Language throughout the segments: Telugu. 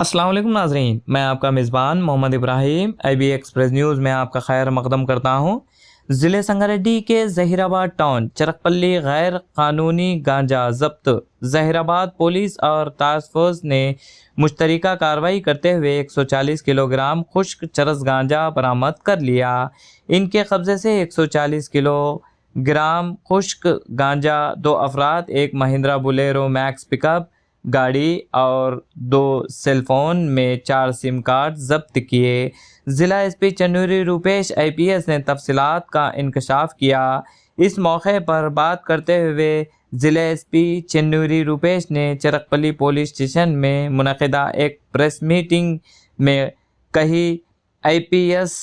अस्सलाम वालेकुम नाज़रीन, मैं आपका मेज़बान Mohammad Ibrahim IB express news में आपका खैर मकदम करता हूँ। ज़िले संगारेड्डी के ज़हीराबाद टाउन चरकपल्ली गैर कानूनी गांजा जब्त। ज़हीराबाद पुलिस और टास्क फोर्स ने मुश्तरका कार्रवाई करते हुए 140 किलोग्राम खुश्क चरस गांजा बरामद कर लिया। इनके कब्ज़े से 140 किलोग्राम खुश्क गांजा, 2 अफराद, एक महिंद्रा बोलेरो मैक्स पिकअप गाड़ी और 2 सेलफोन में 4 सिम कार्ड जब्त किए। ज़िला SP चन्नूरी रूपेश IPS ने तफसीलात का इंकशाफ किया। इस मौके पर बात करते हुए ज़िला SP चन्नूरी रूपेश ने चरकपल्ली पुलिस स्टेशन में मुनक़िदा एक प्रेस मीटिंग में कही, IPS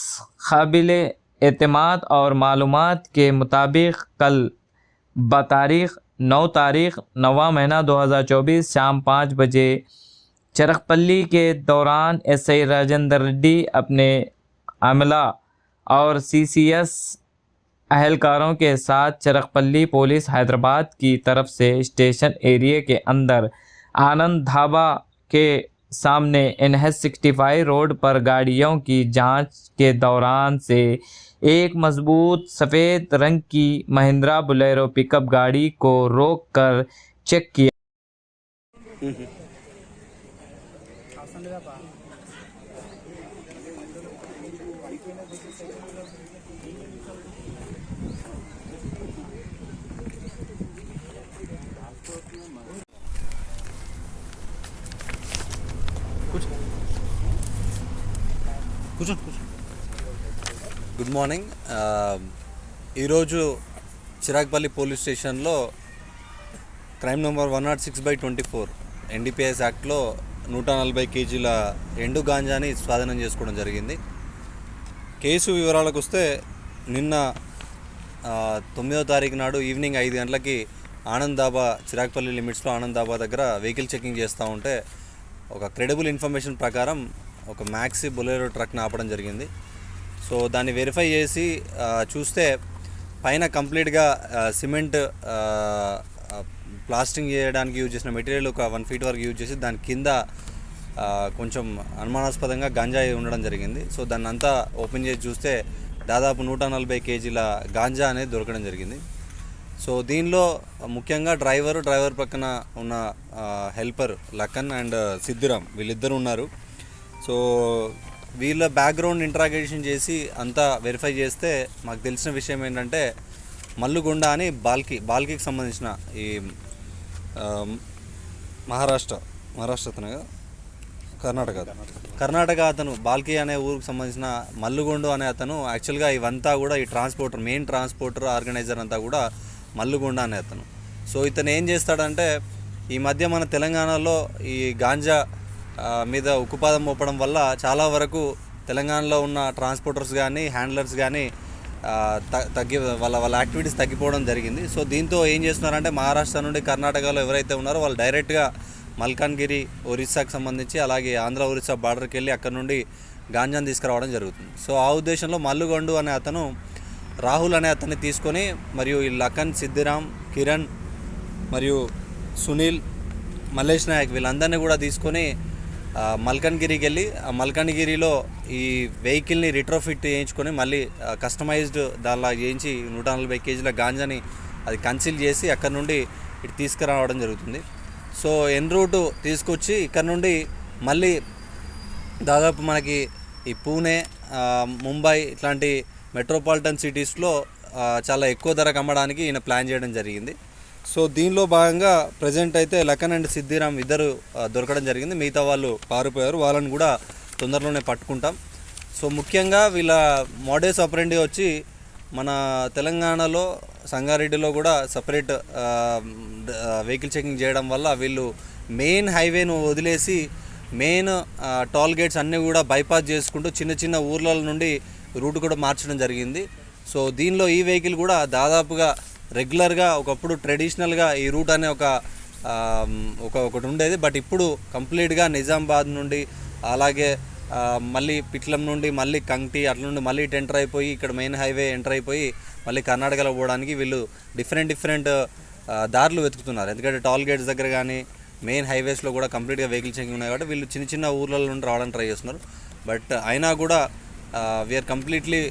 काबिले एतमाद और मालूमात के मुताबिक कल बतारीख़ 9 तारीख 9वां महीना 2024 शाम 5 बजे चरकपल्ली के दौरान SI राजेंद्र रेड्डी अपने अमला और CCS अहलकारों के साथ चरकपल्ली पुलिस हैदराबाद की तरफ से स्टेशन एरिया के अंदर आनंद ढाबा के सामने NH65 रोड पर गाड़ियों की जांच के दौरान से एक मजबूत सफ़ेद रंग की महिंद्रा बोलेरो पिकअप गाड़ी को रोककर चेक किया। Good morning. ఈరోజు చిరాగ్పల్లి పోలీస్ స్టేషన్లో క్రైమ్ నెంబర్ 106/24 NDPS యాక్ట్లో 140 కేజీల ఎండు గాంజాని స్వాధీనం చేసుకోవడం జరిగింది. కేసు వివరాలకు వస్తే నిన్న 9వ తారీఖు నాడు ఈవినింగ్ 5 గంటలకి ఆనంద్ ధాబా, చిరాగ్పల్లి లిమిట్స్లో ఆనంద్ ధాబా దగ్గర వెహికల్ చెకింగ్ చేస్తూ ఉంటే ఒక క్రెడిబుల్ ఇన్ఫర్మేషన్ ప్రకారం ఒక మ్యాక్సీ బొలెరో ట్రక్ని ఆపడం జరిగింది. సో దాన్ని వెరిఫై చేసి చూస్తే పైన కంప్లీట్గా సిమెంట్ ప్లాస్టింగ్ చేయడానికి యూజ్ చేసిన మెటీరియల్ ఒక 1 ఫీట్ వరకు యూజ్ చేసి దాని కింద కొంచెం అనుమానాస్పదంగా గాంజా ఉండడం జరిగింది. సో దాన్ని అంతా ఓపెన్ చేసి చూస్తే దాదాపు 140 కేజీల గాంజా అనేది దొరకడం జరిగింది. సో దీనిలో ముఖ్యంగా డ్రైవర్ పక్కన ఉన్న హెల్పర్ లక్కన్ అండ్ సిద్ధిరామ్ వీళ్ళిద్దరు ఉన్నారు. సో వీళ్ళ బ్యాక్గ్రౌండ్ ఇంట్రాగేషన్ చేసి అంతా వెరిఫై చేస్తే మాకు తెలిసిన విషయం ఏంటంటే మల్లుగొండ అని బాల్కీకి సంబంధించిన ఈ మహారాష్ట్ర అతను కర్ణాటక అతను బాల్కీ అనే ఊరికి సంబంధించిన మల్లుగొండ అనే అతను యాక్చువల్గా ఇవంతా కూడా ఈ మెయిన్ ట్రాన్స్పోర్టర్ ఆర్గనైజర్ అంతా కూడా మల్లుగొండ అనే అతను. సో ఇతను ఏం చేస్తాడంటే ఈ మధ్య మన తెలంగాణలో ఈ గాంజా మీద ఉక్కుపాదం మోపడం వల్ల చాలా వరకు తెలంగాణలో ఉన్న ట్రాన్స్పోర్టర్స్ కానీ హ్యాండ్లర్స్ కానీ వాళ్ళ యాక్టివిటీస్ తగ్గిపోవడం జరిగింది. సో దీంతో ఏం చేస్తున్నారంటే మహారాష్ట్ర నుండి కర్ణాటకలో ఎవరైతే ఉన్నారో వాళ్ళు డైరెక్ట్గా మల్కాన్గిరి, ఒరిస్సాకు సంబంధించి అలాగే ఆంధ్ర ఒరిస్సా బార్డర్కి వెళ్ళి అక్కడ నుండి గాంజాను తీసుకురావడం జరుగుతుంది. సో ఆ ఉద్దేశంలో మల్లుగొండు అనే అతను రాహుల్ అనే అతన్ని తీసుకొని మరియు ఈ లఖన్, సిద్ధిరామ్, కిరణ్ మరియు సునీల్, మల్లేష్ నాయక్ వీళ్ళందరినీ కూడా తీసుకొని మల్కన్గిరికి వెళ్ళి ఆ మల్కన్గిరిలో ఈ వెహికల్ని రిట్రోఫిట్ చేయించుకొని మళ్ళీ కస్టమైజ్డ్ దానిలా చేయించి 140 కేజీల గాంజాని అది కన్సీల్ చేసి అక్కడ నుండి ఇటు తీసుకురావడం జరుగుతుంది. సో ఎన్ రూటు తీసుకొచ్చి ఇక్కడ నుండి మళ్ళీ దాదాపు మనకి ఈ పూణే, ముంబై ఇట్లాంటి మెట్రోపాలిటన్ సిటీస్లో చాలా ఎక్కువ ధరకు అమ్మడానికి ఈయన ప్లాన్ చేయడం జరిగింది. సో దీనిలో భాగంగా ప్రజెంట్ అయితే లఖన్ అండ్ సిద్ధిరామ్ ఇద్దరు దొరకడం జరిగింది. మిగతా వాళ్ళు పారిపోయారు. వాళ్ళని కూడా తొందరలోనే పట్టుకుంటాం. సో ముఖ్యంగా వీళ్ళ మోడస్ ఆపరెండి వచ్చి మన తెలంగాణలో సంగారెడ్డిలో కూడా సపరేట్ వెహికల్ చెకింగ్ చేయడం వల్ల వీళ్ళు మెయిన్ హైవేను వదిలేసి మెయిన్ టోల్ గేట్స్ అన్నీ కూడా బైపాస్ చేసుకుంటూ చిన్న చిన్న ఊర్ల నుండి రూట్ కూడా మార్చడం జరిగింది. సో దీనిలో ఈ వెహికల్ కూడా దాదాపుగా రెగ్యులర్గా ఒకప్పుడు ట్రెడిషనల్గా ఈ రూట్ అనే ఒకటి ఉండేది. బట్ ఇప్పుడు కంప్లీట్గా నిజామాబాద్ నుండి అలాగే మళ్ళీ పిట్లం నుండి మళ్ళీ కంక్టి అట్ల నుండి మళ్ళీ ఎంటర్ అయిపోయి ఇక్కడ మెయిన్ హైవే ఎంటర్ అయిపోయి మళ్ళీ కర్ణాటకలో పోవడానికి వీళ్ళు డిఫరెంట్ దారులు వెతుకుతున్నారు. ఎందుకంటే టోల్ గేట్స్ దగ్గర కానీ మెయిన్ హైవేస్లో కూడా కంప్లీట్గా వెహికల్ చెకింగ్ ఉన్నాయి కాబట్టి వీళ్ళు చిన్న చిన్న ఊర్లలో నుండి రావడానికి ట్రై చేస్తున్నారు. బట్ అయినా కూడా we are completely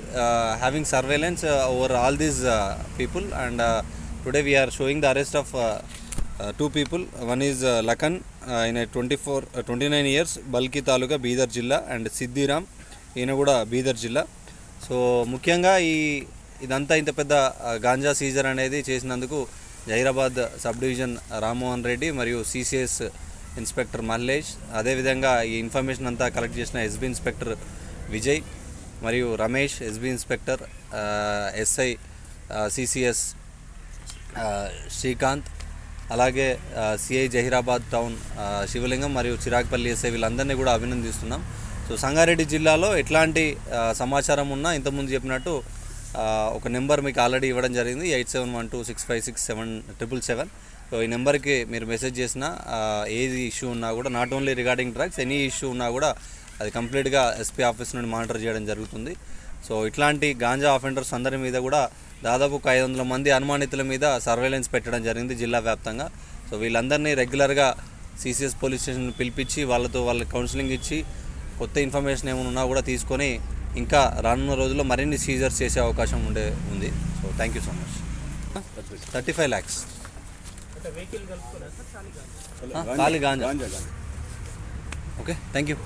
having surveillance over all these people and today we are showing the arrest of 2 people. One is Lakan in a 29 years, బల్కి తాలూకా బీదర్ జిల్లా, అండ్ సిద్దిరామ్ ఈయన కూడా బీదర్ జిల్లా. సో ముఖ్యంగా ఇదంతా ఇంత పెద్ద గాంజా సీజర్ అనేది చేసినందుకు జహీరాబాద్ సబ్ డివిజన్ రామ్మోహన్ రెడ్డి మరియు సిసిఎస్ ఇన్స్పెక్టర్ మల్లేష్, అదేవిధంగా ఈ ఇన్ఫర్మేషన్ అంతా కలెక్ట్ చేసిన ఎస్బీ ఇన్స్పెక్టర్ విజయ్ మరియు Ramesh, SB inspector SI CCS Srikanth, అలాగే సిఐ జహీరాబాద్ టౌన్ శివలింగం మరియు చిరాగ్పల్లి ఎస్ఐ వీళ్ళందరినీ కూడా అభినందిస్తున్నాం. సో సంగారెడ్డి జిల్లాలో ఎట్లాంటి సమాచారం ఉన్నా ఇంతకుముందు చెప్పినట్టు ఒక నెంబర్ మీకు ఆల్రెడీ ఇవ్వడం జరిగింది, 8712656777. సో ఈ నెంబర్కి మీరు మెసేజ్ చేసినా ఏది ఇష్యూ ఉన్నా కూడా, not only regarding drugs, any issue ఉన్నా కూడా అది కంప్లీట్గా ఎస్పీ ఆఫీస్ నుండి మానిటర్ చేయడం జరుగుతుంది. సో ఇట్లాంటి గాంజా అఫెండర్స్ అందరి మీద కూడా దాదాపు 500 మంది అనుమానితుల మీద సర్వేలెన్స్ పెట్టడం జరిగింది జిల్లా వ్యాప్తంగా. సో వీళ్ళందరినీ రెగ్యులర్గా సిసిఎస్ పోలీస్ స్టేషన్ పిలిపించి వాళ్ళకి కౌన్సిలింగ్ ఇచ్చి కొత్త ఇన్ఫర్మేషన్ ఏమైనా ఉన్నా కూడా తీసుకొని ఇంకా రానున్న రోజుల్లో మరిన్ని సీజర్స్ చేసే అవకాశం ఉంది. So thank you so much. 35 lakhs ఖాళీ గాంజా. Okay, thank you.